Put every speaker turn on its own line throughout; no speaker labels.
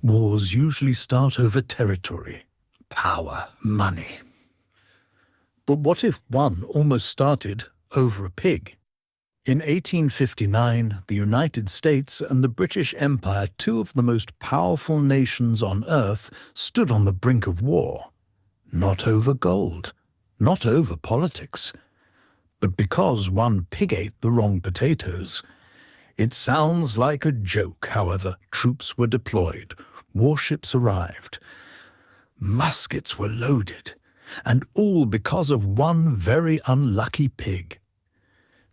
Wars usually start over territory, power, money. But what if one almost started over a pig? In 1859, the United States and the British Empire, two of the most powerful nations on Earth, stood on the brink of war. Not over gold, not over politics, but because one pig ate the wrong potatoes. It sounds like a joke, however. Troops were deployed, warships arrived, muskets were loaded, and all because of one very unlucky pig.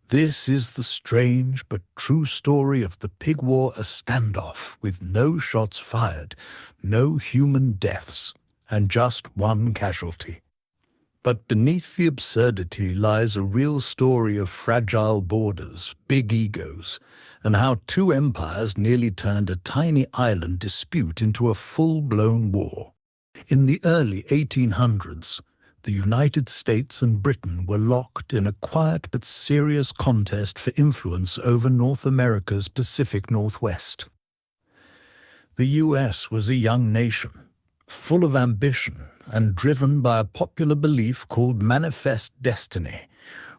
This is the strange but true story of the Pig War, a standoff with no shots fired, no human deaths, and just one casualty. But beneath the absurdity lies a real story of fragile borders, big egos, and how two empires nearly turned a tiny island dispute into a full-blown war. In the early 1800s, the United States and Britain were locked in a quiet but serious contest for influence over North America's Pacific Northwest. The US was a young nation, full of ambition and driven by a popular belief called manifest destiny,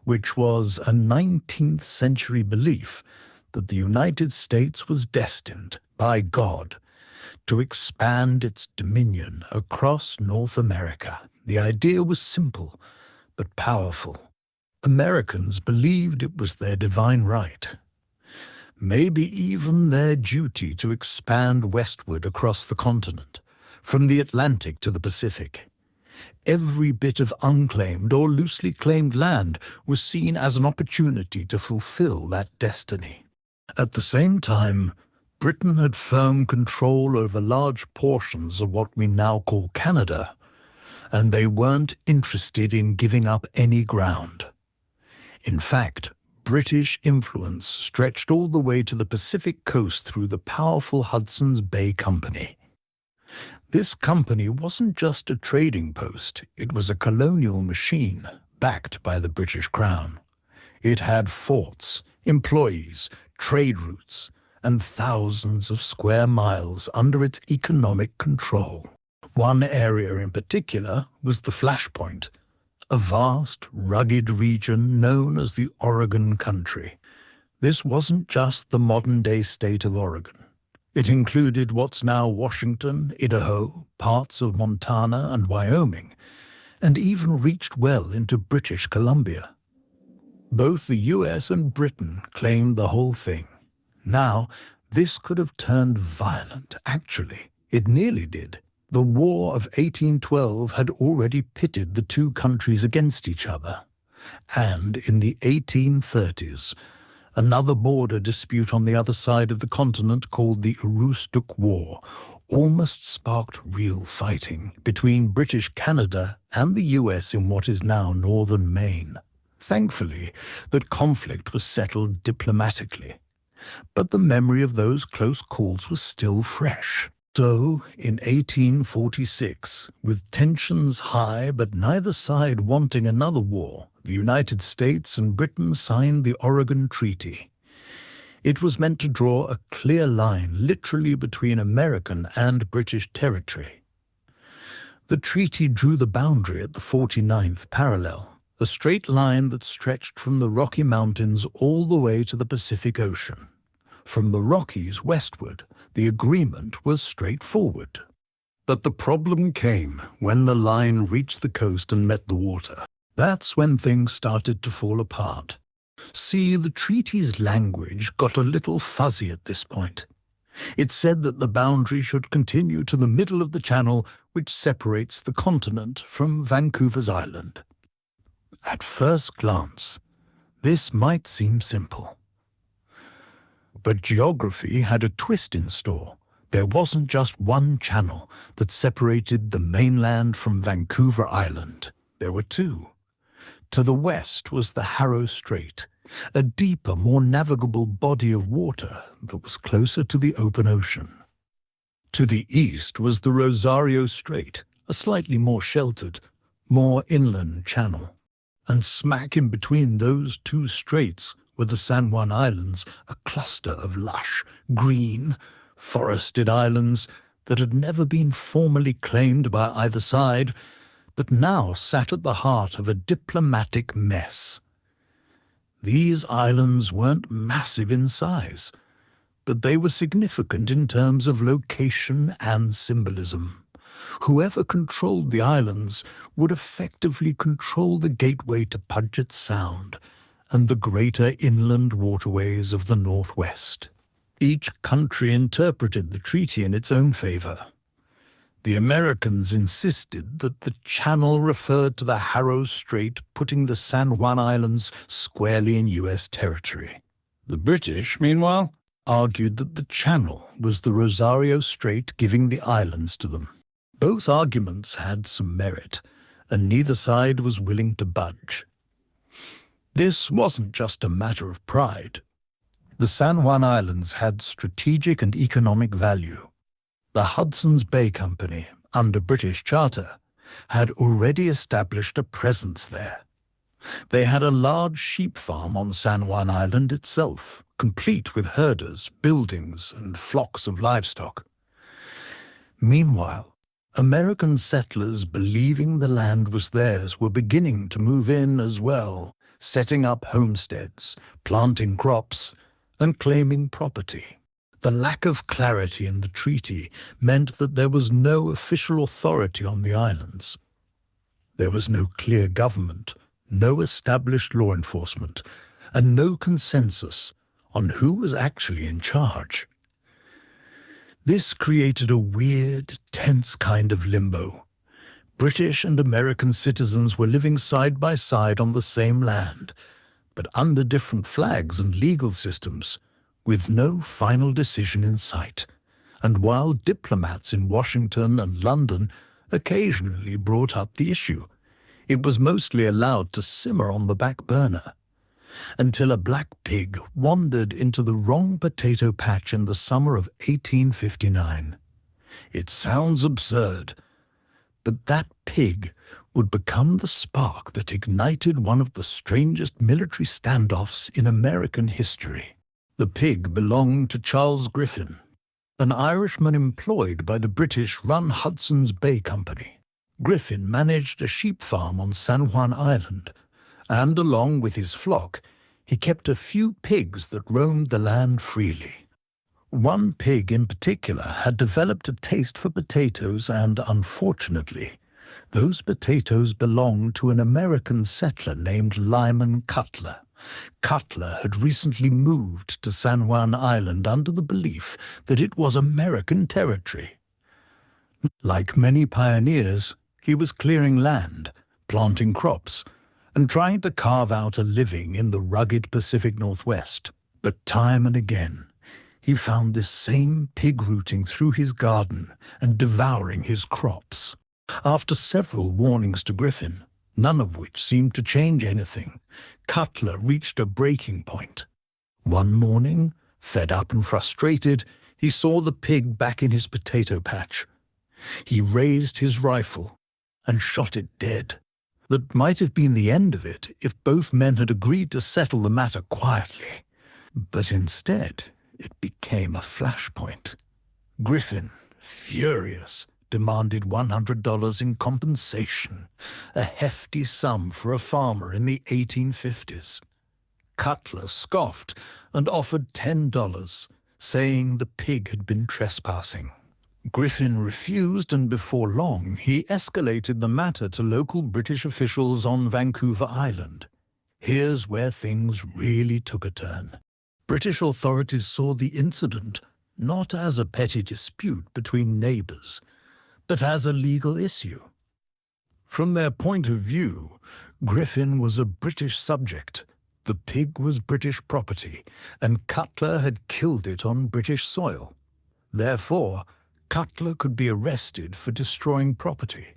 which was a 19th century belief that the United States was destined by God to expand its dominion across North America. The idea was simple but powerful. Americans believed it was their divine right, maybe even their duty, to expand westward across the continent, from the Atlantic to the Pacific. Every bit of unclaimed or loosely claimed land was seen as an opportunity to fulfill that destiny. At the same time, Britain had firm control over large portions of what we now call Canada, and they weren't interested in giving up any ground. In fact, British influence stretched all the way to the Pacific coast through the powerful Hudson's Bay Company. This company wasn't just a trading post, it was a colonial machine backed by the British Crown. It had forts, employees, trade routes, and thousands of square miles under its economic control. One area in particular was the Flashpoint, a vast, rugged region known as the Oregon Country. This wasn't just the modern-day state of Oregon. It included what's now Washington, Idaho, parts of Montana and Wyoming, and even reached well into British Columbia. Both the US and Britain claimed the whole thing. Now, this could have turned violent. Actually, it nearly did. The War of 1812 had already pitted the two countries against each other. And in the 1830s, another border dispute on the other side of the continent called the Aroostook War almost sparked real fighting between British Canada and the US in what is now northern Maine. Thankfully, that conflict was settled diplomatically, but the memory of those close calls was still fresh. So, in 1846, with tensions high but neither side wanting another war, the United States and Britain signed the Oregon Treaty. It was meant to draw a clear line literally between American and British territory. The treaty drew the boundary at the 49th parallel, a straight line that stretched from the Rocky Mountains all the way to the Pacific Ocean. From the Rockies westward, the agreement was straightforward. But the problem came when the line reached the coast and met the water. That's when things started to fall apart. See, the treaty's language got a little fuzzy at this point. It said that the boundary should continue to the middle of the channel which separates the continent from Vancouver's Island. At first glance, this might seem simple. But geography had a twist in store. There wasn't just one channel that separated the mainland from Vancouver Island. There were two. To the west was the Harrow Strait, a deeper, more navigable body of water that was closer to the open ocean. To the east was the Rosario Strait, a slightly more sheltered, more inland channel. And smack in between those two straits were the San Juan Islands, a cluster of lush, green, forested islands that had never been formally claimed by either side, but now sat at the heart of a diplomatic mess. These islands weren't massive in size, but they were significant in terms of location and symbolism. Whoever controlled the islands would effectively control the gateway to Puget Sound and the greater inland waterways of the Northwest. Each country interpreted the treaty in its own favor. The Americans insisted that the channel referred to the Harrow Strait, putting the San Juan Islands squarely in U.S. territory. The British, meanwhile, argued that the channel was the Rosario Strait, giving the islands to them. Both arguments had some merit, and neither side was willing to budge. This wasn't just a matter of pride. The San Juan Islands had strategic and economic value. The Hudson's Bay Company, under British charter, had already established a presence there. They had a large sheep farm on San Juan Island itself, complete with herders, buildings, and flocks of livestock. Meanwhile, American settlers, believing the land was theirs, were beginning to move in as well, setting up homesteads, planting crops, and claiming property. The lack of clarity in the treaty meant that there was no official authority on the islands. There was no clear government, no established law enforcement, and no consensus on who was actually in charge. This created a weird, tense kind of limbo. British and American citizens were living side by side on the same land, but under different flags and legal systems, with no final decision in sight. And while diplomats in Washington and London occasionally brought up the issue, it was mostly allowed to simmer on the back burner, until a black pig wandered into the wrong potato patch in the summer of 1859. It sounds absurd, but that pig would become the spark that ignited one of the strangest military standoffs in American history. The pig belonged to Charles Griffin, an Irishman employed by the British-run Hudson's Bay Company. Griffin managed a sheep farm on San Juan Island, and along with his flock, he kept a few pigs that roamed the land freely. One pig in particular had developed a taste for potatoes, and unfortunately, those potatoes belonged to an American settler named Lyman Cutlar. Cutlar had recently moved to San Juan Island under the belief that it was American territory. Like many pioneers, he was clearing land, planting crops, and trying to carve out a living in the rugged Pacific Northwest. But time and again, he found this same pig rooting through his garden and devouring his crops. After several warnings to Griffin, none of which seemed to change anything, Cutlar reached a breaking point. One morning, fed up and frustrated, he saw the pig back in his potato patch. He raised his rifle and shot it dead. That might have been the end of it if both men had agreed to settle the matter quietly. But instead, it became a flashpoint. Griffin, furious, demanded $100 in compensation, a hefty sum for a farmer in the 1850s. Cutlar scoffed and offered $10, saying the pig had been trespassing. Griffin refused, and before long he escalated the matter to local British officials on Vancouver Island. Here's where things really took a turn. British authorities saw the incident not as a petty dispute between neighbors, but as a legal issue. From their point of view, Griffin was a British subject, the pig was British property, and Cutlar had killed it on British soil. Therefore, Cutlar could be arrested for destroying property.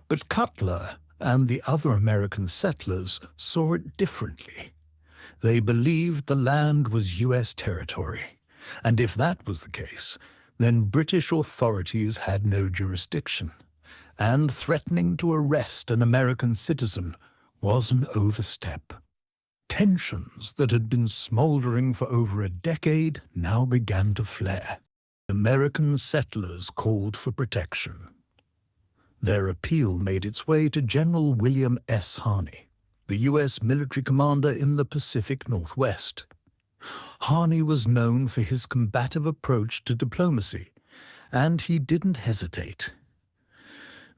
But Cutlar and the other American settlers saw it differently. They believed the land was U.S. territory, and if that was the case, then British authorities had no jurisdiction, and threatening to arrest an American citizen was an overstep. Tensions that had been smoldering for over a decade now began to flare. American settlers called for protection. Their appeal made its way to General William S. Harney, the U.S. military commander in the Pacific Northwest. Harney was known for his combative approach to diplomacy, and he didn't hesitate.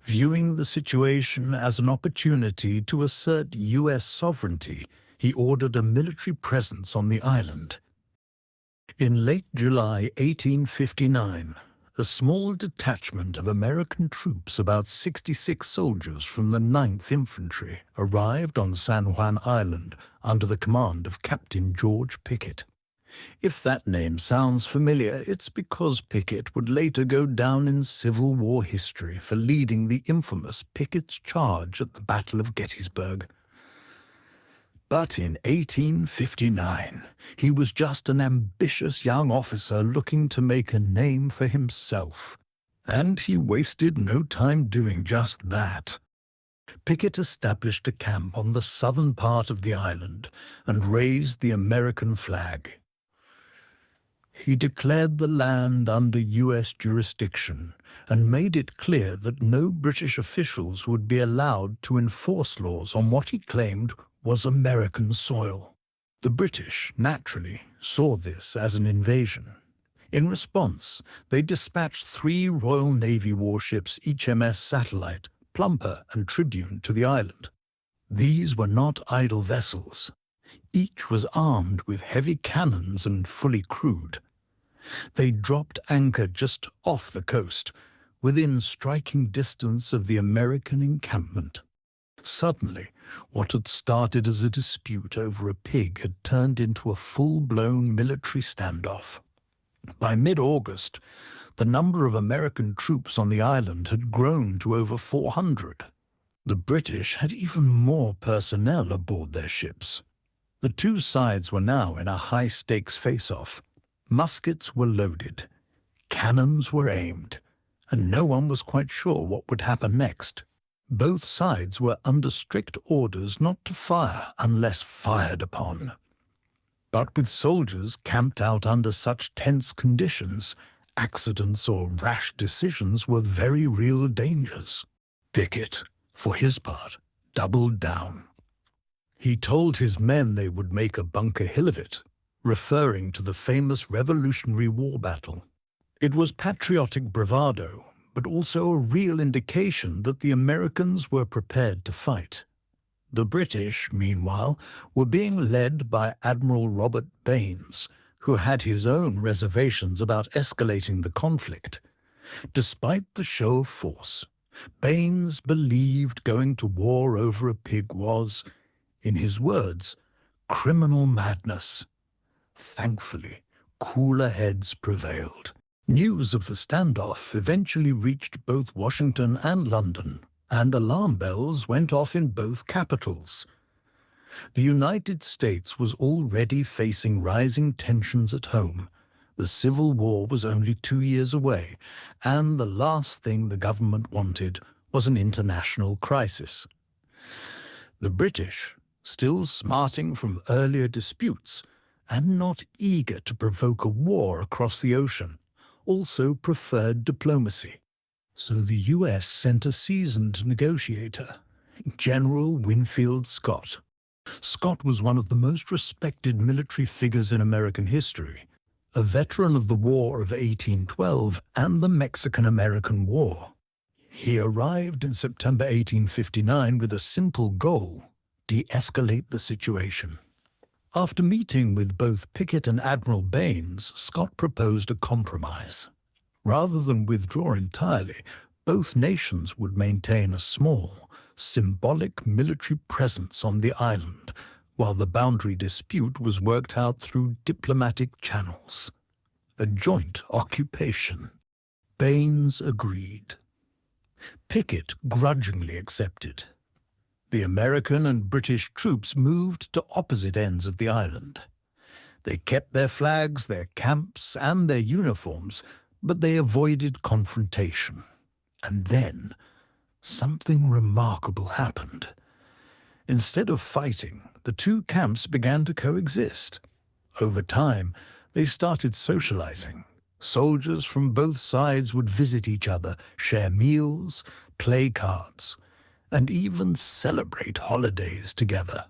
Viewing the situation as an opportunity to assert U.S. sovereignty, he ordered a military presence on the island. In late July 1859, a small detachment of American troops, about 66 soldiers from the 9th Infantry, arrived on San Juan Island under the command of Captain George Pickett. If that name sounds familiar, it's because Pickett would later go down in Civil War history for leading the infamous Pickett's Charge at the Battle of Gettysburg. But in 1859, he was just an ambitious young officer looking to make a name for himself, and he wasted no time doing just that. Pickett established a camp on the southern part of the island and raised the American flag. He declared the land under U.S. jurisdiction and made it clear that no British officials would be allowed to enforce laws on what he claimed was American soil. The British, naturally, saw this as an invasion. In response, they dispatched 3 Royal Navy warships, HMS Satellite, Plumper and Tribune, to the island. These were not idle vessels. Each was armed with heavy cannons and fully crewed. They dropped anchor just off the coast, within striking distance of the American encampment. Suddenly, what had started as a dispute over a pig had turned into a full-blown military standoff. By mid-August, the number of American troops on the island had grown to over 400. The British had even more personnel aboard their ships. The two sides were now in a high-stakes face-off. Muskets were loaded, cannons were aimed, and no one was quite sure what would happen next. Both sides were under strict orders not to fire unless fired upon. But with soldiers camped out under such tense conditions, accidents or rash decisions were very real dangers. Pickett, for his part, doubled down. He told his men they would make a Bunker Hill of it, referring to the famous Revolutionary War battle. It was patriotic bravado, but also a real indication that the Americans were prepared to fight. The British, meanwhile, were being led by Admiral Robert Baines, who had his own reservations about escalating the conflict. Despite the show of force, Baines believed going to war over a pig was, in his words, criminal madness. Thankfully, cooler heads prevailed. News of the standoff eventually reached both Washington and London, and alarm bells went off in both capitals. The United States was already facing rising tensions at home. The Civil War was only 2 years away, and the last thing the government wanted was an international crisis. The British, still smarting from earlier disputes, and not eager to provoke a war across the ocean, also preferred diplomacy. So the U.S. sent a seasoned negotiator, General Winfield Scott. Scott was one of the most respected military figures in American history, a veteran of the War of 1812 and the Mexican-American War. He arrived in September 1859 with a simple goal: de-escalate the situation. After meeting with both Pickett and Admiral Baines, Scott proposed a compromise. Rather than withdraw entirely, both nations would maintain a small, symbolic military presence on the island, while the boundary dispute was worked out through diplomatic channels. A joint occupation. Baines agreed. Pickett grudgingly accepted. The American and British troops moved to opposite ends of the island. They kept their flags, their camps, and their uniforms, but they avoided confrontation. And then, something remarkable happened. Instead of fighting, the two camps began to coexist. Over time, they started socializing. Soldiers from both sides would visit each other, share meals, play cards, and even celebrate holidays together.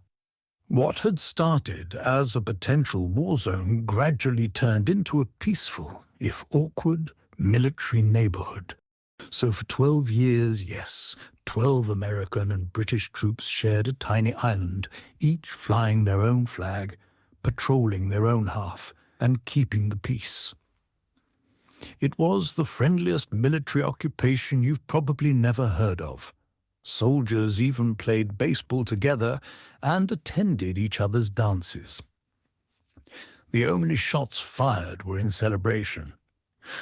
What had started as a potential war zone gradually turned into a peaceful, if awkward, military neighborhood. So for 12 years, yes, 12 American and British troops shared a tiny island, each flying their own flag, patrolling their own half, and keeping the peace. It was the friendliest military occupation you've probably never heard of. Soldiers even played baseball together and attended each other's dances. The only shots fired were in celebration.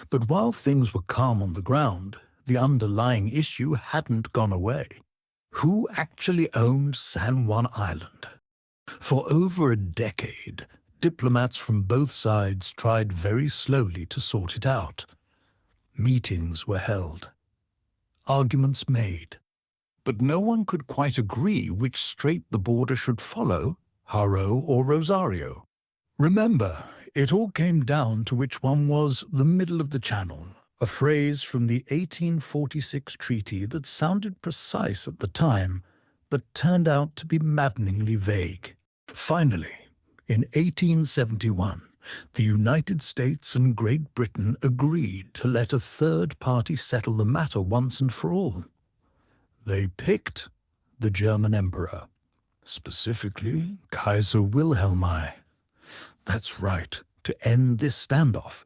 But while things were calm on the ground, the underlying issue hadn't gone away. Who actually owned San Juan Island? For over a decade, diplomats from both sides tried very slowly to sort it out. Meetings were held, arguments made, but no one could quite agree which strait the border should follow, Haro or Rosario. Remember, it all came down to which one was the middle of the channel, a phrase from the 1846 treaty that sounded precise at the time, but turned out to be maddeningly vague. Finally, in 1871, the United States and Great Britain agreed to let a third party settle the matter once and for all. They picked the German Emperor, specifically Kaiser Wilhelm I. That's right, to end this standoff,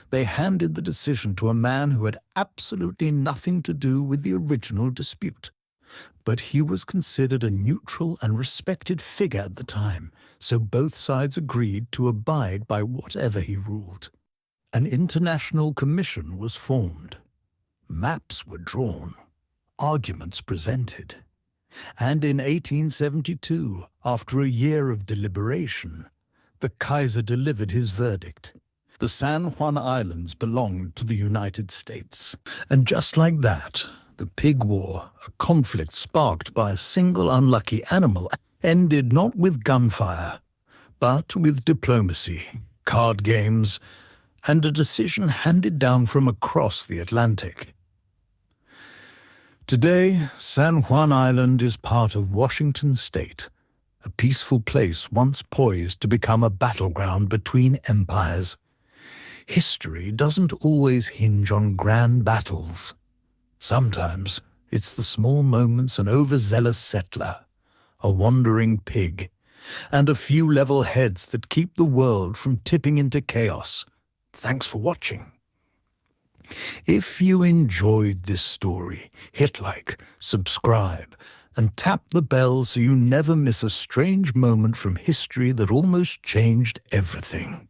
they handed the decision to a man who had absolutely nothing to do with the original dispute. But he was considered a neutral and respected figure at the time, so both sides agreed to abide by whatever he ruled. An international commission was formed. Maps were drawn, arguments presented. And in 1872, after a year of deliberation, the Kaiser delivered his verdict. The San Juan Islands belonged to the United States. And just like that, the Pig War, a conflict sparked by a single unlucky animal, ended not with gunfire, but with diplomacy, card games, and a decision handed down from across the Atlantic. Today, San Juan Island is part of Washington State, a peaceful place once poised to become a battleground between empires. History doesn't always hinge on grand battles. Sometimes it's the small moments an overzealous settler, a wandering pig, and a few level heads that keep the world from tipping into chaos. Thanks for watching. If you enjoyed this story, hit like, subscribe, and tap the bell so you never miss a strange moment from history that almost changed everything.